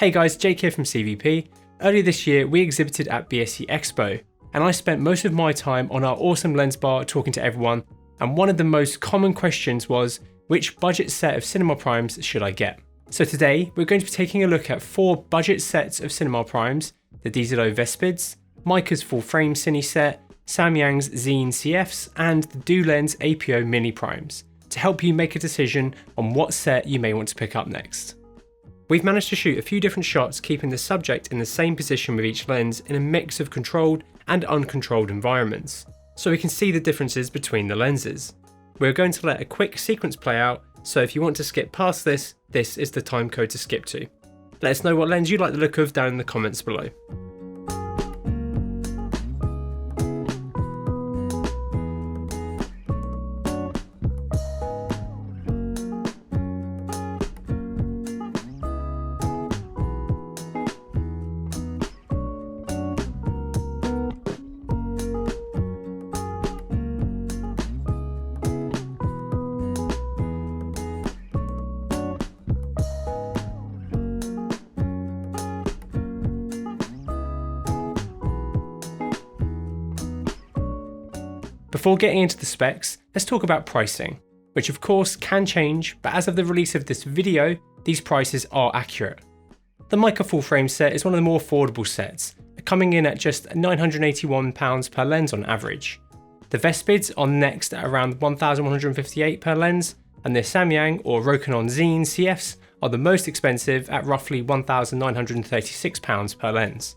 Hey guys, Jake here from CVP. Earlier this year we exhibited at BSC Expo and I spent most of my time on our awesome lens bar talking to everyone, and one of the most common questions was, which budget set of cinema primes should I get? So today we're going to be taking a look at 4 budget sets of cinema primes: the DZO Vespids, Meike's full frame Cine set, Samyang's Zine CFs and the Dulens APO mini primes, to help you make a decision on what set you may want to pick up next. We've managed to shoot a few different shots keeping the subject in the same position with each lens in a mix of controlled and uncontrolled environments, so we can see the differences between the lenses. We're going to let a quick sequence play out, so if you want to skip past this, this is the time code to skip to. Let us know what lens you like the look of down in the comments below. Before getting into the specs, let's talk about pricing, which of course can change, but as of the release of this video, these prices are accurate. The Meike full frame set is one of the more affordable sets, coming in at just £981 per lens on average. The Vespids are next at around £1,158 per lens, and the Samyang or Rokinon Zine CFs are the most expensive at roughly £1,936 per lens.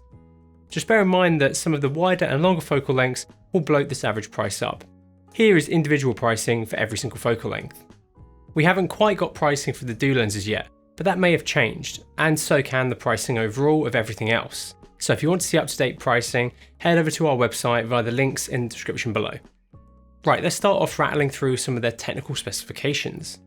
Just bear in mind that some of the wider and longer focal lengths will bloat this average price up. Here is individual pricing for every single focal length. We haven't quite got pricing for the Dulenses yet, but that may have changed, and so can the pricing overall of everything else. So if you want to see up-to-date pricing, head over to our website via the links in the description below. Right, let's start off rattling through some of their technical specifications.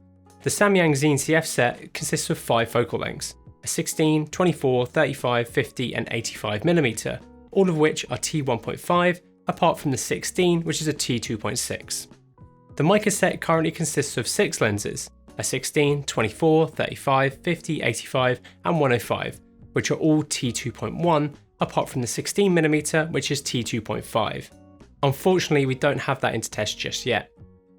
The Samyang Zine CF set consists of 5 focal lengths: a 16, 24, 35, 50 and 85mm, all of which are T1.5, apart from the 16, which is a T2.6. The Meike set currently consists of 6 lenses, a 16, 24, 35, 50, 85 and 105, which are all T2.1, apart from the 16mm, which is T2.5. Unfortunately, we don't have that into test just yet.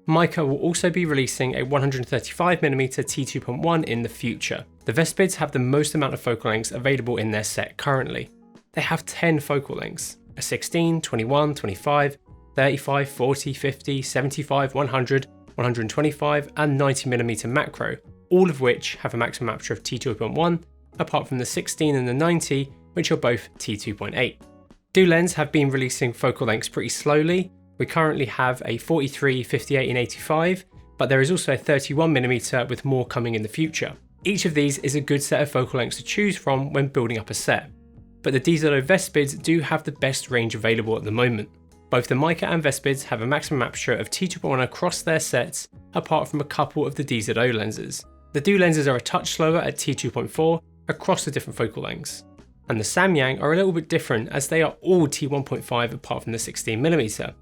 Meike will also be releasing a 135mm T2.1 in the future. The Vespids have the most amount of focal lengths available in their set currently. They have 10 focal lengths, a 16, 21, 25, 35, 40, 50, 75, 100, 125 and 90mm macro, all of which have a maximum aperture of T2.1, apart from the 16 and the 90, which are both T2.8. Dulens have been releasing focal lengths pretty slowly. We currently have a 43, 58 and 85, but there is also a 31mm with more coming in the future. Each of these is a good set of focal lengths to choose from when building up a set, but the DZO Vespids do have the best range available at the moment. Both the Meike and Vespids have a maximum aperture of T2.1 across their sets, apart from a couple of the DZO lenses. The Dulenses are a touch slower at T2.4 across the different focal lengths, and the Samyang are a little bit different as they are all T1.5 apart from the 16mm.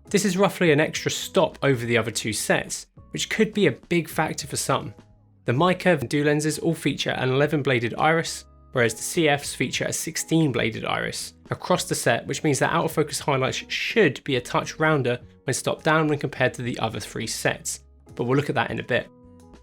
This is roughly an extra stop over the other 2 sets, which could be a big factor for some. The Meike and Dulenses all feature an 11-bladed iris, whereas the CFs feature a 16-bladed iris across the set, which means that out of focus highlights should be a touch rounder when stopped down when compared to the other 3 sets, but we'll look at that in a bit.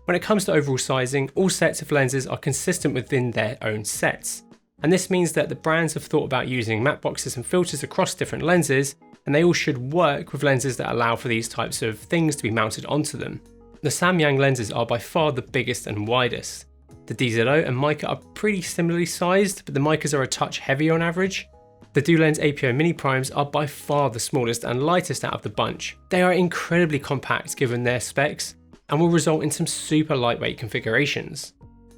When it comes to overall sizing, all sets of lenses are consistent within their own sets, and this means that the brands have thought about using matte boxes and filters across different lenses, and they all should work with lenses that allow for these types of things to be mounted onto them. The Samyang lenses are by far the biggest and widest. The DZO and Meike are pretty similarly sized, but the Meikes are a touch heavier on average. The Dulens APO mini primes are by far the smallest and lightest out of the bunch. They are incredibly compact given their specs, and will result in some super lightweight configurations.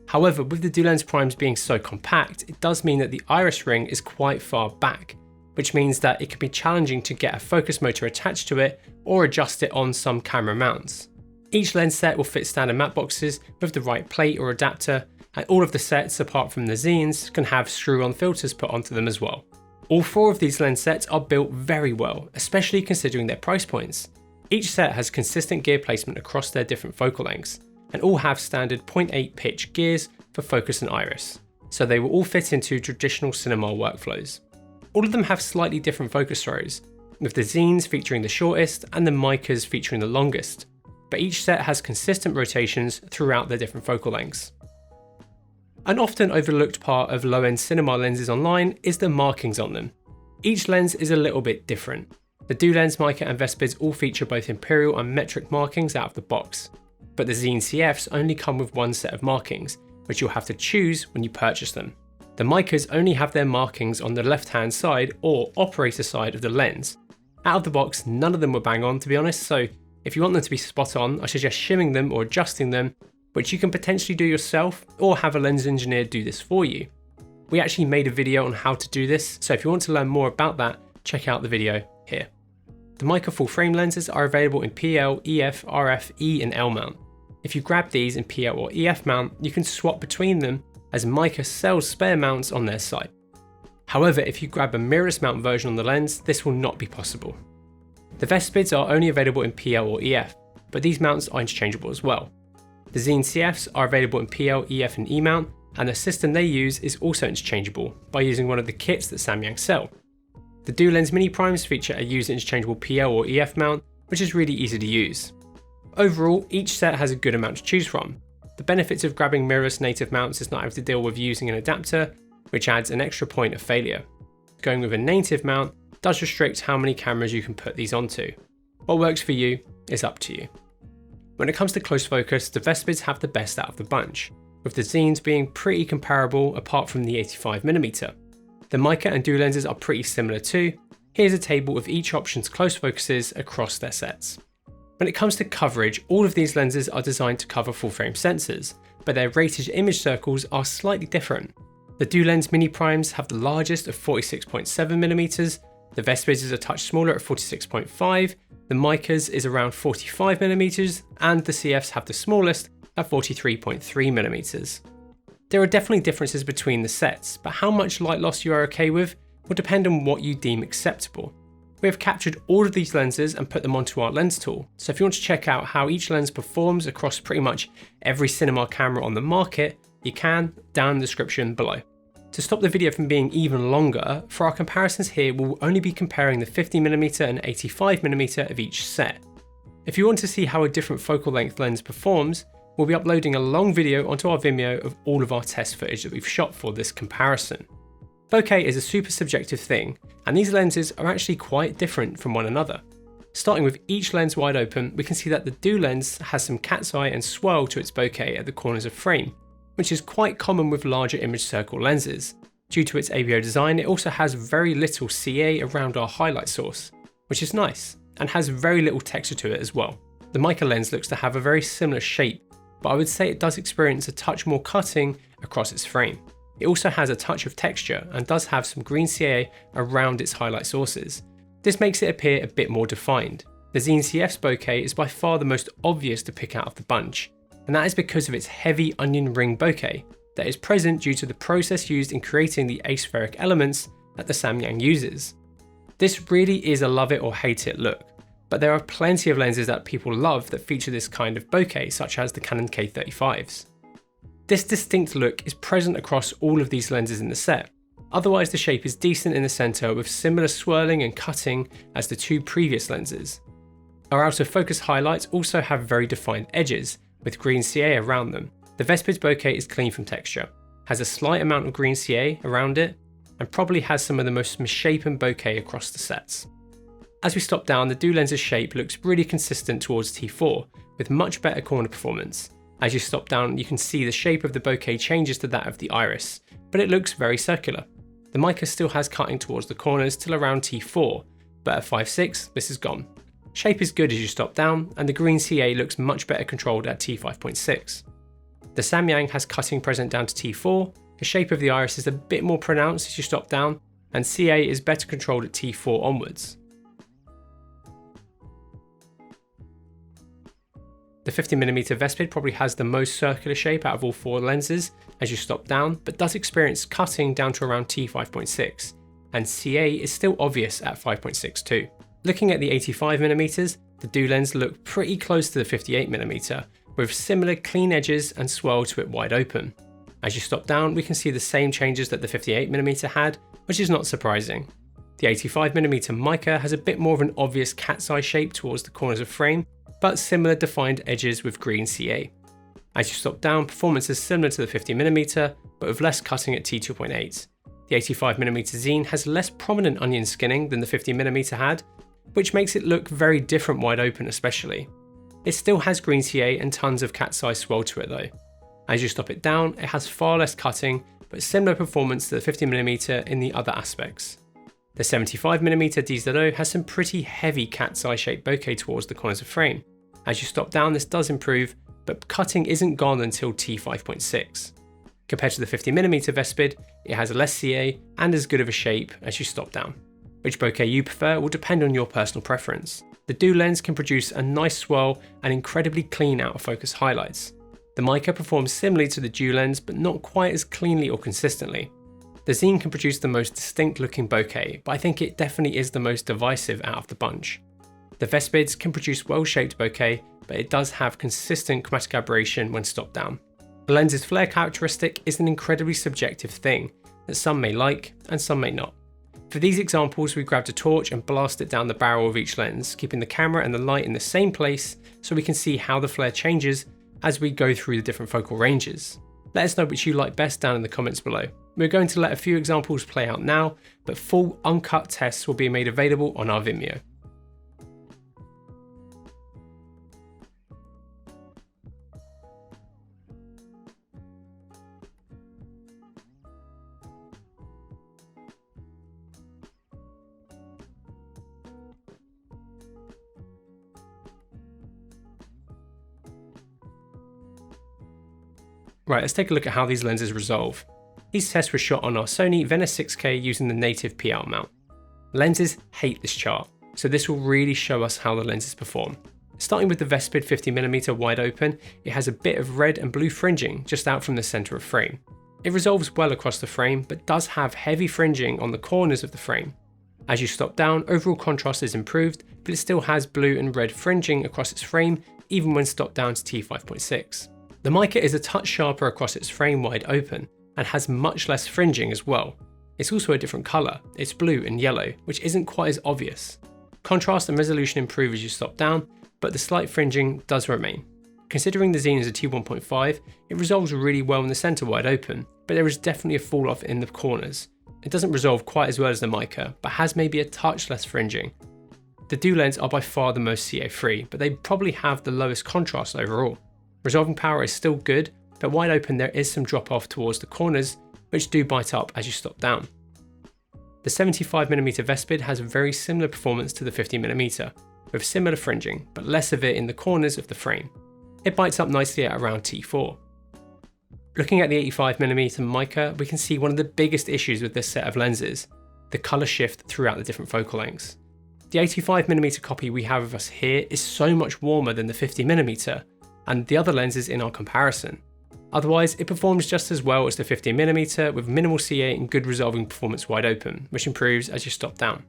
However, with the Dulens primes being so compact, it does mean that the iris ring is quite far back, which means that it can be challenging to get a focus motor attached to it or adjust it on some camera mounts. Each lens set will fit standard matte boxes with the right plate or adapter, and all of the sets apart from the Zines can have screw-on filters put onto them as well. All 4 of these lens sets are built very well, especially considering their price points. Each set has consistent gear placement across their different focal lengths, and all have standard 0.8 pitch gears for focus and iris. so they will all fit into traditional cinema workflows. All of them have slightly different focus throws, with the Zines featuring the shortest and the Meikes featuring the longest, but each set has consistent rotations throughout their different focal lengths. An often overlooked part of low-end cinema lenses online is the markings on them. Each lens is a little bit different. The Dulens, Meike and Vespids all feature both imperial and metric markings out of the box, but the Zine CFs only come with one set of markings, which you'll have to choose when you purchase them. The Meikes only have their markings on the left-hand side or operator side of the lens. Out of the box, none of them were bang on, to be honest, so if you want them to be spot on, I suggest shimming them or adjusting them, which you can potentially do yourself or have a lens engineer do this for you. We actually made a video on how to do this, so if you want to learn more about that, check out the video here. The Meike full frame lenses are available in PL, EF, RF, E and L mount. If you grab these in PL or EF mount, you can swap between them as Meike sells spare mounts on their site. However, if you grab a mirrorless mount version on the lens, this will not be possible. The Vespids are only available in PL or EF, but these mounts are interchangeable as well. The Zine CFs are available in PL, EF and E mount, and the system they use is also interchangeable by using one of the kits that Samyang sell. The Dulens mini primes feature a user interchangeable PL or EF mount, which is really easy to use. Overall, each set has a good amount to choose from. The benefits of grabbing mirrorless native mounts is not having to deal with using an adapter, which adds an extra point of failure. Going with a native mount does restrict how many cameras you can put these onto. What works for you is up to you. When it comes to close focus, the Vespids have the best out of the bunch, with the Zines being pretty comparable apart from the 85mm. The Meike and Dulenses are pretty similar too. Here's a table of each option's close focuses across their sets. When it comes to coverage, all of these lenses are designed to cover full frame sensors, but their rated image circles are slightly different. The Dulens mini primes have the largest of 46.7mm, the Vespids is a touch smaller at 46.5, the Meikes is around 45mm, and the CFs have the smallest at 43.3mm. There are definitely differences between the sets, but how much light loss you are okay with will depend on what you deem acceptable. We have captured all of these lenses and put them onto our lens tool, so if you want to check out how each lens performs across pretty much every cinema camera on the market, you can down in the description below. To stop the video from being even longer, for our comparisons here we'll only be comparing the 50mm and 85mm of each set. If you want to see how a different focal length lens performs, we'll be uploading a long video onto our Vimeo of all of our test footage that we've shot for this comparison. Bokeh is a super subjective thing, and these lenses are actually quite different from one another. Starting with each lens wide open, we can see that the Dulens has some cat's eye and swirl to its bokeh at the corners of frame, which is quite common with larger image circle lenses. Due to its ABO design, it also has very little CA around our highlight source, which is nice, and has very little texture to it as well. The Meike lens looks to have a very similar shape, but I would say it does experience a touch more cutting across its frame. It also has a touch of texture and does have some green CA around its highlight sources. This makes it appear a bit more defined. The Zine CF's bokeh is by far the most obvious to pick out of the bunch, and that is because of its heavy onion ring bokeh that is present due to the process used in creating the aspheric elements that the Samyang uses. This really is a love it or hate it look, but there are plenty of lenses that people love that feature this kind of bokeh, such as the Canon K35s. This distinct look is present across all of these lenses in the set. Otherwise, the shape is decent in the center with similar swirling and cutting as the two previous lenses. Our out of focus highlights also have very defined edges with green CA around them. The Vespids bokeh is clean from texture, has a slight amount of green CA around it, and probably has some of the most misshapen bokeh across the sets. As we stop down, the Dulens' shape looks really consistent towards T4, with much better corner performance. As you stop down, you can see the shape of the bokeh changes to that of the iris, but it looks very circular. The Meike still has cutting towards the corners till around T4, but at 5.6 this is gone. Shape is good as you stop down, and the green CA looks much better controlled at T5.6. The Samyang has cutting present down to T4, the shape of the iris is a bit more pronounced as you stop down, and CA is better controlled at T4 onwards. The 50mm Vespid probably has the most circular shape out of all four lenses as you stop down, but does experience cutting down to around T5.6, and CA is still obvious at 5.6 too. Looking at the 85mm, the Dulens look pretty close to the 58mm, with similar clean edges and swirl to it wide open. As you stop down, we can see the same changes that the 58mm had, which is not surprising. The 85mm Meike has a bit more of an obvious cat's eye shape towards the corners of frame, but similar defined edges with green CA. As you stop down, performance is similar to the 50mm, but with less cutting at T2.8. The 85mm Zine has less prominent onion skinning than the 50mm had, which makes it look very different wide open especially. It still has green CA and tons of cat's eye swirl to it though. As you stop it down, it has far less cutting, but similar performance to the 50mm in the other aspects. The 75mm D0 has some pretty heavy cat's eye shaped bokeh towards the corners of frame. As you stop down, this does improve, but cutting isn't gone until T5.6. Compared to the 50mm Vespid, it has less CA and as good of a shape as you stop down. Which bokeh you prefer will depend on your personal preference. The Dulens can produce a nice swirl and incredibly clean out of focus highlights. The Meike performs similarly to the Dulens, but not quite as cleanly or consistently. The Zine can produce the most distinct looking bokeh, but I think it definitely is the most divisive out of the bunch. The Vespids can produce well shaped bokeh, but it does have consistent chromatic aberration when stopped down. The lens's flare characteristic is an incredibly subjective thing that some may like and some may not. For these examples, we grabbed a torch and blasted down the barrel of each lens, keeping the camera and the light in the same place so we can see how the flare changes as we go through the different focal ranges. Let us know which you like best down in the comments below. We're going to let a few examples play out now, but full uncut tests will be made available on our Vimeo. Right, let's take a look at how these lenses resolve. These tests were shot on our Sony Venice 6K using the native P-out mount. Lenses hate this chart, so this will really show us how the lenses perform. Starting with the Vespid 50mm wide open, it has a bit of red and blue fringing just out from the centre of frame. It resolves well across the frame, but does have heavy fringing on the corners of the frame. As you stop down, overall contrast is improved, but it still has blue and red fringing across its frame, even when stopped down to T5.6. The Meike is a touch sharper across its frame wide open, and has much less fringing as well. It's also a different colour, it's blue and yellow, which isn't quite as obvious. Contrast and resolution improve as you stop down, but the slight fringing does remain. Considering the Zine is a T1.5, it resolves really well in the centre wide open, but there is definitely a fall off in the corners. It doesn't resolve quite as well as the Meike, but has maybe a touch less fringing. The Dulens are by far the most CA free, but they probably have the lowest contrast overall. Resolving power is still good, but wide open there is some drop off towards the corners, which do bite up as you stop down. The 75mm Vespid has a very similar performance to the 50mm, with similar fringing, but less of it in the corners of the frame. It bites up nicely at around T4. Looking at the 85mm Meike, we can see one of the biggest issues with this set of lenses, the colour shift throughout the different focal lengths. The 85mm copy we have of us here is so much warmer than the 50mm, and the other lenses in our comparison. Otherwise, it performs just as well as the 50mm with minimal CA and good resolving performance wide open, which improves as you stop down.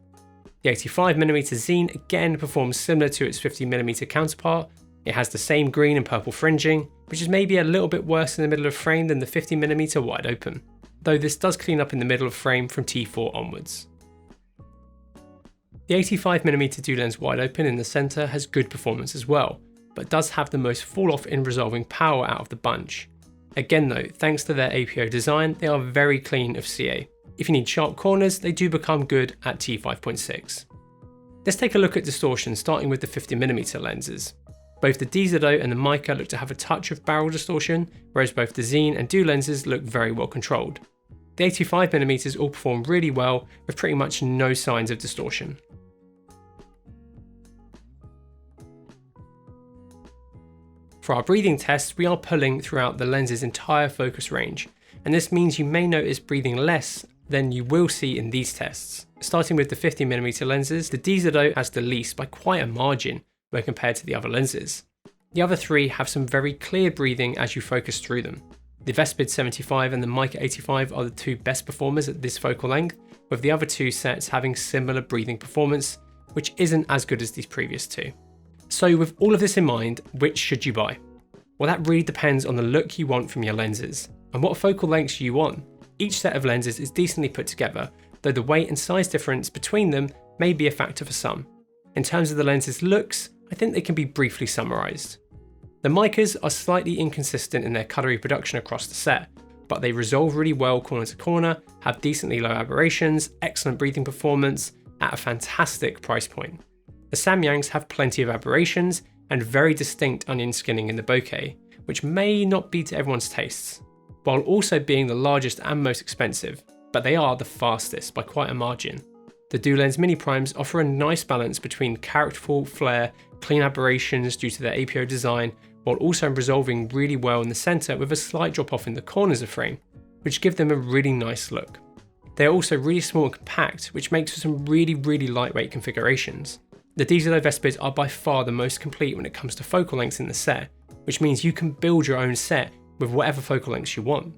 The 85mm Zine again performs similar to its 50mm counterpart. It has the same green and purple fringing, which is maybe a little bit worse in the middle of frame than the 50mm wide open, though this does clean up in the middle of frame from T4 onwards. The 85mm Dulens wide open in the centre has good performance as well, but does have the most fall off in resolving power out of the bunch. Again though, thanks to their APO design, they are very clean of CA. If you need sharp corners, they do become good at T5.6. Let's take a look at distortion, starting with the 50mm lenses. Both the D0 and the Meike look to have a touch of barrel distortion, whereas both the Zine and Dulenses look very well controlled. The 85mm all perform really well, with pretty much no signs of distortion. For our breathing tests, we are pulling throughout the lens's entire focus range, and this means you may notice breathing less than you will see in these tests. Starting with the 50mm lenses, the D0 has the least by quite a margin when compared to the other lenses. The other three have some very clear breathing as you focus through them. The Vespid 75 and the Meike 85 are the two best performers at this focal length, with the other two sets having similar breathing performance, which isn't as good as these previous two. So with all of this in mind, which should you buy? Well, that really depends on the look you want from your lenses. and what focal lengths you want. Each set of lenses is decently put together, though the weight and size difference between them may be a factor for some. In terms of the lenses' looks, I think they can be briefly summarised. The Meikes are slightly inconsistent in their colour reproduction across the set, but they resolve really well corner to corner, have decently low aberrations, excellent breathing performance, at a fantastic price point. The Samyangs have plenty of aberrations and very distinct onion skinning in the Bokeh, which may not be to everyone's tastes, while also being the largest and most expensive, but they are the fastest by quite a margin. The Dulens mini primes offer a nice balance between characterful flare, clean aberrations due to their APO design, while also resolving really well in the centre with a slight drop off in the corners of frame, which give them a really nice look. They are also really small and compact, which makes for some really lightweight configurations. The Diesel Vespers are by far the most complete when it comes to focal lengths in the set, which means you can build your own set with whatever focal lengths you want.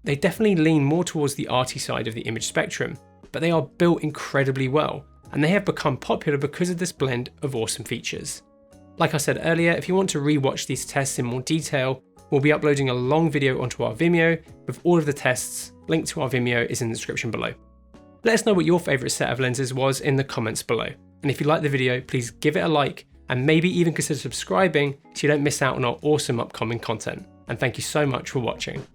They definitely lean more towards the arty side of the image spectrum, but they are built incredibly well, and they have become popular because of this blend of awesome features. Like I said earlier, if you want to re-watch these tests in more detail, we'll be uploading a long video onto our Vimeo with all of the tests. Link to our Vimeo is in the description below. Let us know what your favourite set of lenses was in the comments below, and if you liked the video, please give it a like and maybe even consider subscribing so you don't miss out on our awesome upcoming content. And thank you so much for watching.